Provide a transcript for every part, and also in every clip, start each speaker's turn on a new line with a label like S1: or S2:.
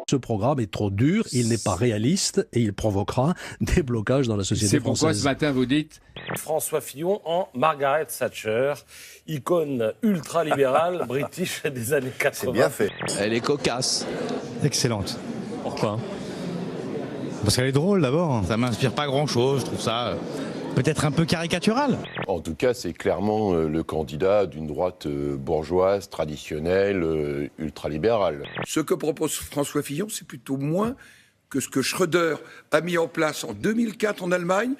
S1: Ce programme est trop dur, il n'est pas réaliste et il provoquera des blocages dans la société française.
S2: C'est pourquoi ce matin vous dites
S3: François Fillon en Margaret Thatcher, icône ultra-libérale british des années 80.
S4: C'est bien fait.
S5: Elle est cocasse.
S6: Excellente.
S5: Pourquoi?
S6: Parce qu'elle est drôle d'abord.
S5: Ça m'inspire pas grand-chose, je trouve ça...
S6: Peut-être un peu caricatural.
S4: En tout cas, c'est clairement le candidat d'une droite bourgeoise, traditionnelle, ultralibérale.
S7: Ce que propose François Fillon, c'est plutôt moins que ce que Schröder a mis en place en 2004 en Allemagne.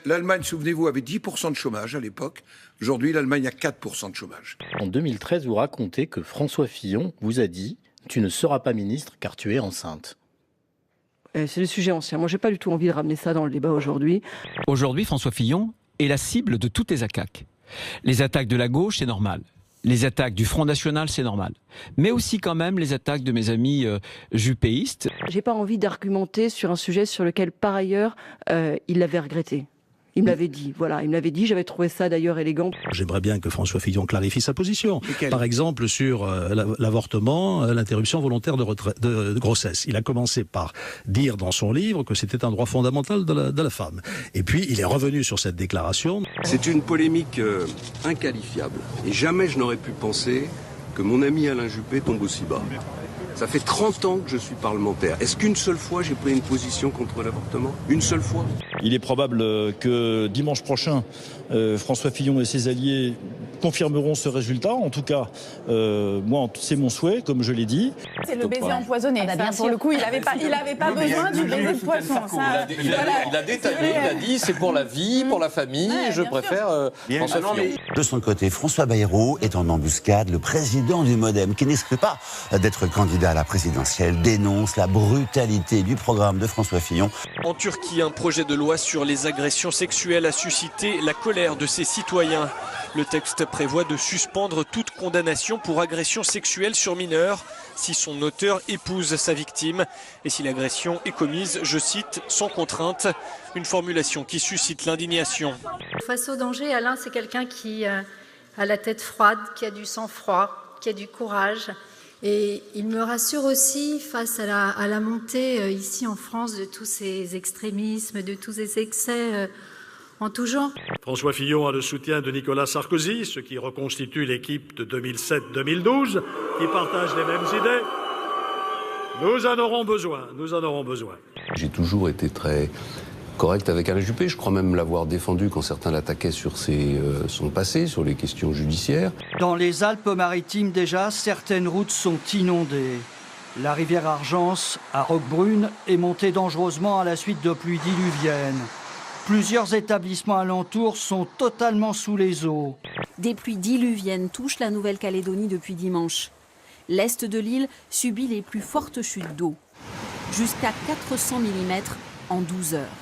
S7: L'Allemagne, souvenez-vous, avait 10% de chômage à l'époque. Aujourd'hui, l'Allemagne a 4% de chômage.
S8: En 2013, vous racontez que François Fillon vous a dit « Tu ne seras pas ministre car tu es enceinte ».
S9: C'est le sujet ancien. Moi, j'ai pas du tout envie de ramener ça dans le débat aujourd'hui.
S10: Aujourd'hui, François Fillon est la cible de toutes les attaques. Les attaques de la gauche, c'est normal. Les attaques du Front National, c'est normal. Mais aussi quand même les attaques de mes amis juppéistes.
S9: J'ai pas envie d'argumenter sur un sujet sur lequel, par ailleurs, il l'avait regretté. Il me l'avait dit, voilà, il me l'avait dit, j'avais trouvé ça d'ailleurs élégant.
S1: J'aimerais bien que François Fillon clarifie sa position. Par exemple, sur l'avortement, l'interruption volontaire de grossesse. Il a commencé par dire dans son livre que c'était un droit fondamental de la femme. Et puis, il est revenu sur cette déclaration.
S11: C'est une polémique inqualifiable. Et jamais je n'aurais pu penser que mon ami Alain Juppé tombe aussi bas. Ça fait 30 ans que je suis parlementaire. Est-ce qu'une seule fois j'ai pris une position contre l'avortement? Une seule fois?
S12: Il est probable que dimanche prochain, François Fillon et ses alliés confirmeront ce résultat. En tout cas, moi, c'est mon souhait, comme je l'ai dit.
S13: C'est le baiser empoisonné. Pour le coup, il n'avait pas besoin du baiser de poisson.
S5: Il a détaillé, il a dit c'est pour la vie, pour la famille, je préfère François Fillon.
S14: De son côté, François Bayrou est en embuscade. Le président du MoDem, qui n'exclut pas d'être candidat à la présidentielle, dénonce la brutalité du programme de François Fillon.
S15: En Turquie, un projet de loi sur les agressions sexuelles a suscité la colère de ses citoyens. Le texte prévoit de suspendre toute condamnation pour agression sexuelle sur mineur si son auteur épouse sa victime et si l'agression est commise, je cite, sans contrainte. Une formulation qui suscite l'indignation.
S16: Face au danger, Alain, c'est quelqu'un qui a la tête froide, qui a du sang-froid, qui a du courage. Et il me rassure aussi face à la montée ici en France de tous ces extrémismes, de tous ces excès en tout genre.
S17: François Fillon a le soutien de Nicolas Sarkozy, ce qui reconstitue l'équipe de 2007-2012, qui partage les mêmes idées. Nous en aurons besoin.
S11: J'ai toujours été très correct avec Alain Juppé. Je crois même l'avoir défendu quand certains l'attaquaient sur son passé, sur les questions judiciaires.
S18: Dans les Alpes-Maritimes déjà, certaines routes sont inondées. La rivière Argence, à Roquebrune, est montée dangereusement à la suite de pluies diluviennes. Plusieurs établissements alentours sont totalement sous les eaux.
S19: Des pluies diluviennes touchent la Nouvelle-Calédonie depuis dimanche. L'est de l'île subit les plus fortes chutes d'eau, jusqu'à 400 mm en 12 heures.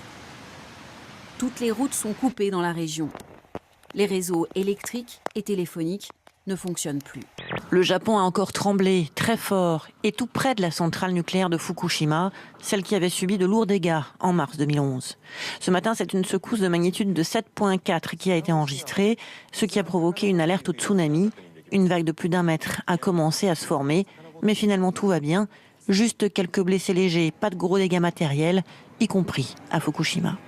S19: Toutes les routes sont coupées dans la région. Les réseaux électriques et téléphoniques ne fonctionnent plus.
S20: Le Japon a encore tremblé très fort et tout près de la centrale nucléaire de Fukushima, celle qui avait subi de lourds dégâts en mars 2011. Ce matin, c'est une secousse de magnitude de 7,4 qui a été enregistrée, ce qui a provoqué une alerte au tsunami. Une vague de plus d'1 mètre a commencé à se former, mais finalement tout va bien. Juste quelques blessés légers, pas de gros dégâts matériels, y compris à Fukushima.